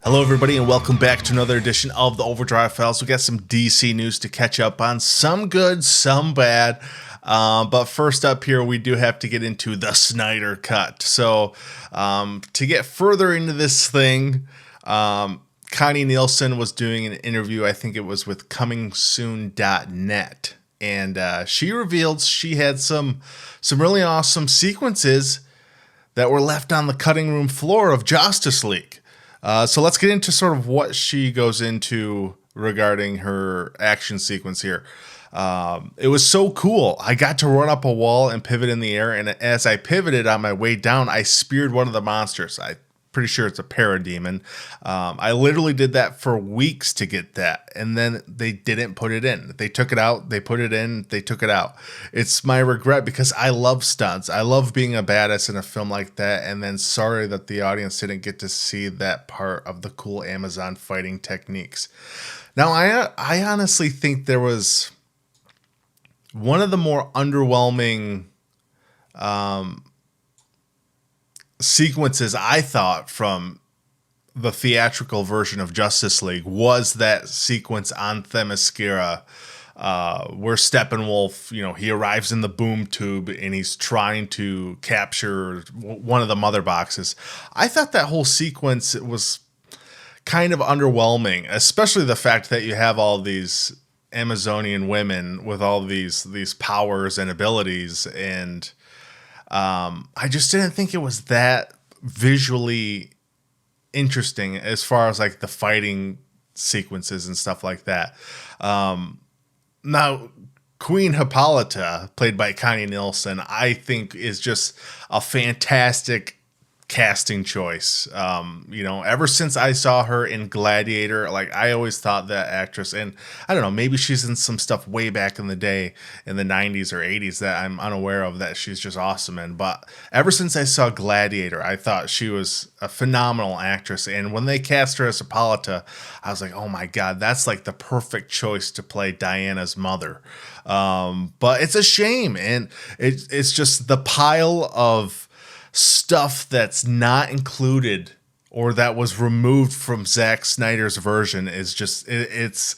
Hello everybody and welcome back to another edition of the Overdrive Files. We got some DC news to catch up on, some good, some bad. But first up here, we do have to get into the Snyder Cut. So to get further into this thing, Connie Nielsen was doing an interview, I think it was with comingsoon.net. And she revealed she had some really awesome sequences that were left on the cutting room floor of Justice League. So let's get into sort of what she goes into regarding her action sequence here. It was so cool. I got to run up a wall and pivot in the air, and as I pivoted on my way down, I speared one of the monsters. I'm pretty sure it's a parademon. I literally did that for weeks to get that, and then they didn't put it in. They took it out, they put it in, they took it out. It's my regret because I love stunts. I love being a badass in a film like that, and then sorry that the audience didn't get to see that part of the cool Amazon fighting techniques. Now, I honestly think there was one of the more underwhelming sequences I thought from the theatrical version of Justice League was that sequence on Themyscira, where Steppenwolf, he arrives in the boom tube and he's trying to capture one of the mother boxes. I thought that whole sequence was kind of underwhelming, especially the fact that you have all these Amazonian women with all these powers and abilities, and I just didn't think it was that visually interesting as far as like the fighting sequences and stuff like that. Now, Queen Hippolyta, played by Connie Nielsen, I think is just a fantastic casting choice. Ever since I saw her in Gladiator, like I always thought that actress, and I don't know, maybe she's in some stuff way back in the day in the 90s or 80s that I'm unaware of that she's just awesome in. But ever since I saw Gladiator, I thought she was a phenomenal actress. And when they cast her as Hippolyta, I was like, oh my God, that's like the perfect choice to play Diana's mother. But it's a shame. And it's just the pile of stuff that's not included or that was removed from Zack Snyder's version is just it's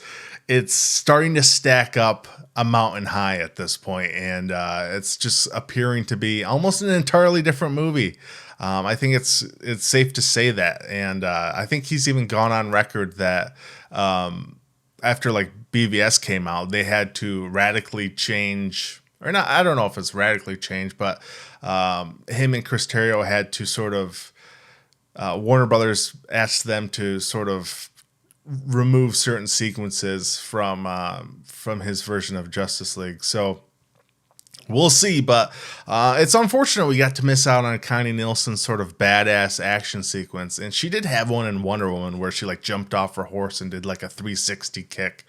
starting to stack up a mountain high at this point, and it's just appearing to be almost an entirely different movie. I think it's safe to say that, and I think he's even gone on record that after like BVS came out, they had to radically change. Or not, I don't know if it's radically changed, but him and Chris Terrio had to sort of, Warner Brothers asked them to sort of remove certain sequences from his version of Justice League. So we'll see, but it's unfortunate we got to miss out on Connie Nielsen's sort of badass action sequence. And she did have one in Wonder Woman where she like jumped off her horse and did like a 360 kick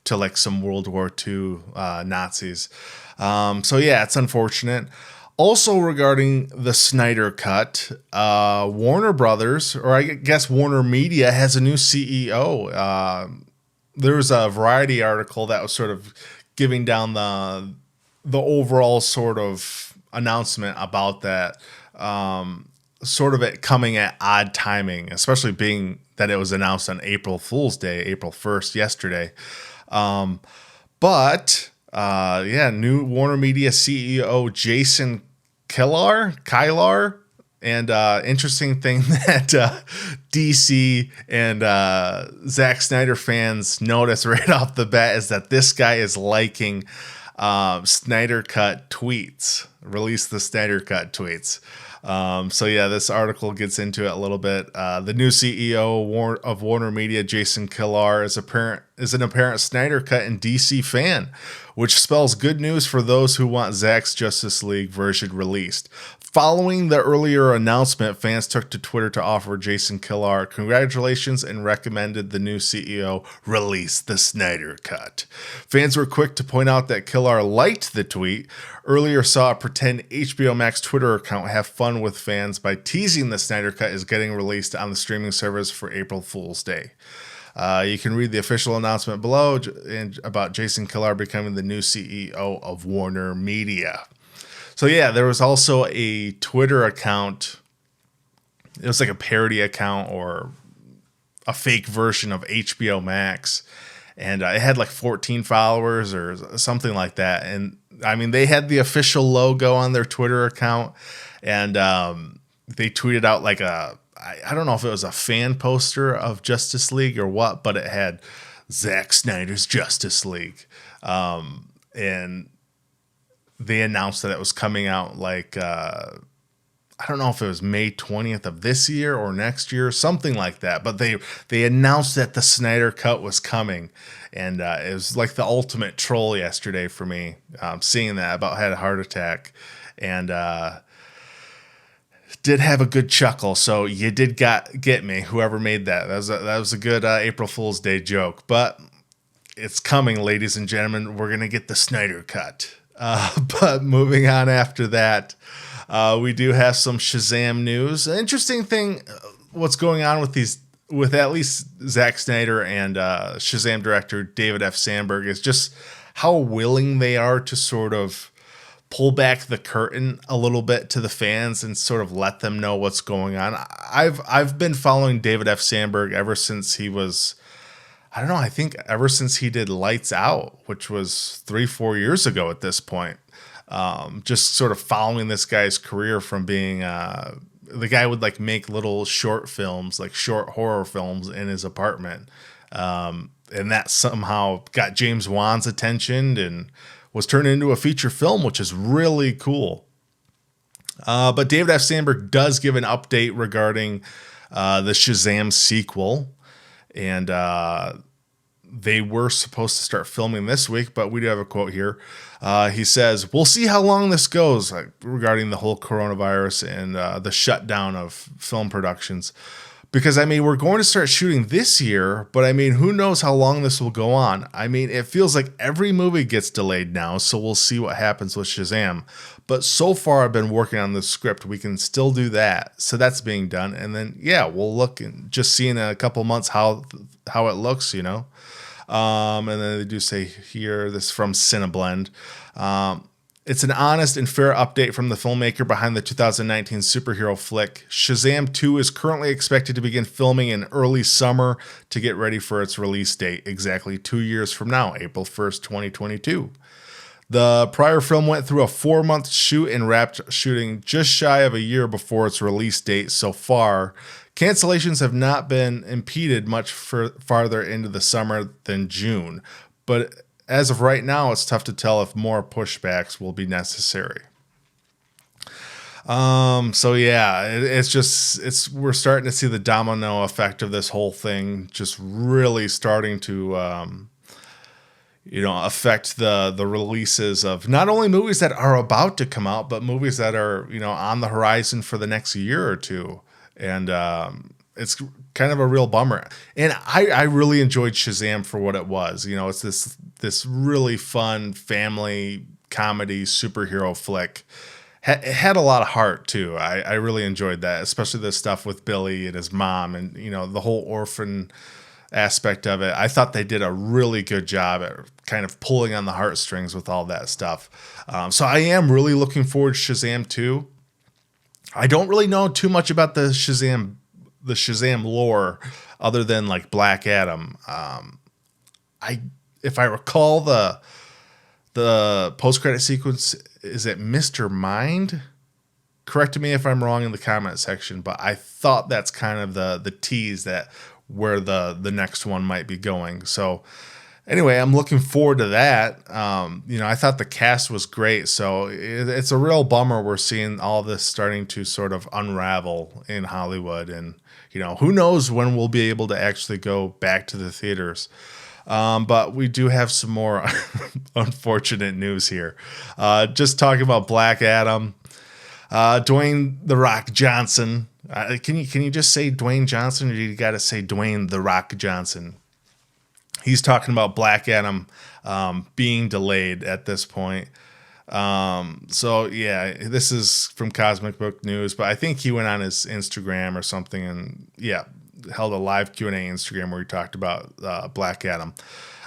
to like some World War II Nazis. So yeah, it's unfortunate. Also regarding the Snyder Cut, Warner Brothers, or I guess WarnerMedia, has a new CEO. There was a Variety article that was sort of giving down the overall sort of announcement about that, sort of it coming at odd timing, especially being that it was announced on April Fool's Day, April 1st, yesterday. New WarnerMedia CEO Jason Kilar, and interesting thing that DC and Zack Snyder fans notice right off the bat is that this guy is liking Snyder Cut tweets. Release the Snyder Cut tweets. So yeah, this article gets into it a little bit. The new CEO of WarnerMedia, Jason Kilar, is an apparent Snyder Cut and DC fan, which spells good news for those who want Zack's Justice League version released. Following the earlier announcement, fans took to Twitter to offer Jason Kilar congratulations and recommended the new CEO release the Snyder Cut. Fans were quick to point out that Kilar liked the tweet. Earlier saw a pretend HBO Max Twitter account have fun with fans by teasing the Snyder Cut is getting released on the streaming service for April Fool's Day. You can read the official announcement below about Jason Kilar becoming the new CEO of WarnerMedia. So yeah, there was also a Twitter account. It was like a parody account or a fake version of HBO Max, and it had like 14 followers or something like that. And I mean, they had the official logo on their Twitter account, and they tweeted out like I don't know if it was a fan poster of Justice League or what, but it had Zack Snyder's Justice League. And they announced that it was coming out like, I don't know if it was May 20th of this year or next year, something like that. But they announced that the Snyder Cut was coming. And it was like the ultimate troll yesterday for me, seeing that. About had a heart attack. And did have a good chuckle. So you did get me, whoever made that. That was a good April Fool's Day joke. But it's coming, ladies and gentlemen. We're going to get the Snyder Cut. But moving on after that, we do have some Shazam news. An interesting thing, what's going on with at least Zack Snyder and Shazam director David F. Sandberg, is just how willing they are to sort of pull back the curtain a little bit to the fans and sort of let them know what's going on. I've been following David F. Sandberg ever since he was, I don't know, I think ever since he did Lights Out, which was 3-4 years ago at this point. Just sort of following this guy's career from being the guy would like make little short films, like short horror films in his apartment. And that somehow got James Wan's attention and was turned into a feature film, which is really cool. But David F. Sandberg does give an update regarding the Shazam sequel. And they were supposed to start filming this week, but we do have a quote here. He says, "We'll see how long this goes," regarding the whole coronavirus and the shutdown of film productions. Because, I mean, we're going to start shooting this year, but, I mean, who knows how long this will go on. I mean, it feels like every movie gets delayed now, so we'll see what happens with Shazam. But so far, I've been working on the script. We can still do that. So that's being done. And then, yeah, we'll look and just see in a couple months how it looks, you know. And then they do say here, this is from Cineblend. It's an honest and fair update from the filmmaker behind the 2019 superhero flick. Shazam 2 is currently expected to begin filming in early summer to get ready for its release date, exactly 2 years from now, April 1st, 2022. The prior film went through a 4-month shoot and wrapped shooting just shy of a year before its release date so far. Cancellations have not been impeded much farther into the summer than June, but as of right now, it's tough to tell if more pushbacks will be necessary. So yeah, we're starting to see the domino effect of this whole thing just really starting to, affect the releases of not only movies that are about to come out, but movies that are, on the horizon for the next year or two. And, it's kind of a real bummer. And I really enjoyed Shazam for what it was. It's this really fun family comedy superhero flick. It had a lot of heart too. I really enjoyed that, especially the stuff with Billy and his mom and, the whole orphan aspect of it. I thought they did a really good job at kind of pulling on the heartstrings with all that stuff. So I am really looking forward to Shazam 2. I don't really know too much about the Shazam lore other than like Black Adam. If I recall the post-credit sequence, is it Mr. Mind? Correct me if I'm wrong in the comment section, but I thought that's kind of the tease that where the next one might be going. So anyway, I'm looking forward to that. I thought the cast was great, so it's a real bummer we're seeing all this starting to sort of unravel in Hollywood, and who knows when we'll be able to actually go back to the theaters. But we do have some more unfortunate news here. Just talking about Black Adam, Dwayne "The Rock" Johnson. Can you just say Dwayne Johnson, or you got to say Dwayne "The Rock" Johnson? He's talking about Black Adam being delayed at this point. So yeah, this is from Cosmic Book News, but I think he went on his Instagram or something and held a live Q&A Instagram where he talked about Black Adam.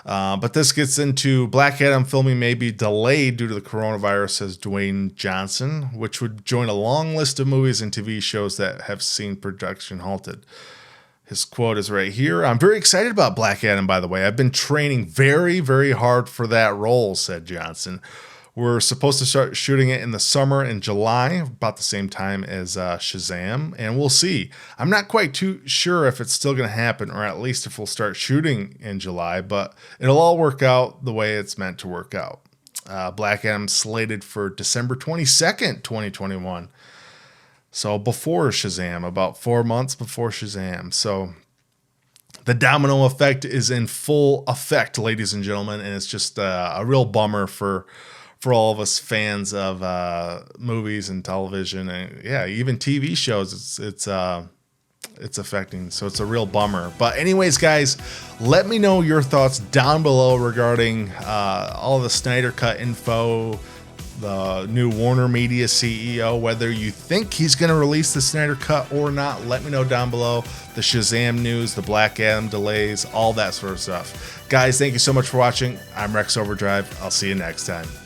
But this gets into Black Adam filming may be delayed due to the coronavirus, says Dwayne Johnson, which would join a long list of movies and TV shows that have seen production halted. His quote is right here. "I'm very excited about Black Adam, by the way. I've been training very, very hard for that role," said Johnson. "We're supposed to start shooting it in the summer in July, about the same time as Shazam, and we'll see. I'm not quite too sure if it's still going to happen, or at least if we'll start shooting in July, but it'll all work out the way it's meant to work out." Black Adam slated for December 22nd, 2021. So before Shazam, about 4 months before Shazam. So the domino effect is in full effect, ladies and gentlemen, and it's just a real bummer for all of us fans of movies and television, and yeah, even TV shows. It's affecting, so it's a real bummer. But anyways, guys, let me know your thoughts down below regarding all the Snyder Cut info, the new WarnerMedia CEO, whether you think he's going to release the Snyder Cut or not. Let me know down below. The Shazam news, the Black Adam delays, all that sort of stuff. Guys, thank you so much for watching. I'm Rex Overdrive. I'll see you next time.